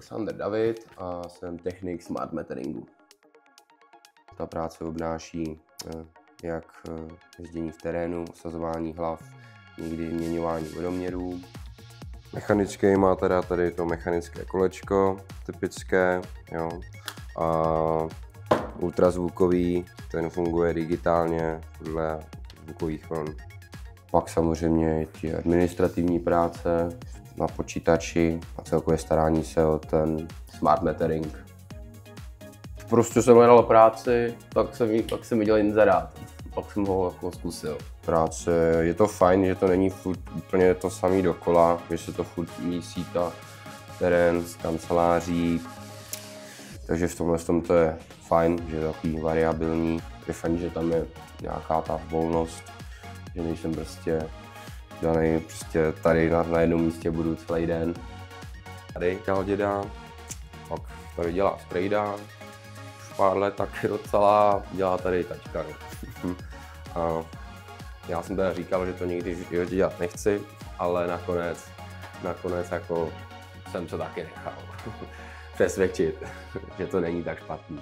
Sander David a jsem technik smart meteringu. Ta práce obnáší jak jezdění v terénu, osazování hlav, někdy měňování vodoměrů. Mechanický má teda tady to mechanické kolečko, typické, jo. A ultrazvukový, ten funguje digitálně podle zvukových vln. Pak samozřejmě ti administrativní práce na počítači a celkově starání se o ten smart metering. Prostě jsem hledal práci, pak jsem viděl inzerát, pak jsem ho jako zkusil. Práce, je to fajn, že to není furt úplně to samé dokola, že se to furt mísí ta terén z kanceláří, takže v tomhle to je fajn, že je takový variabilní. Je fajn, že tam je nějaká ta volnost, že nejsem prostě danej, prostě tady na jednom místě budu celý den. Tady dělal děda, pak tady dělá strejda, už pár let taky docela, dělá tady tačka. A já jsem teda říkal, že to nikdy v životě dělat nechci, ale nakonec jako jsem se taky nechal přesvědčit, že to není tak špatný.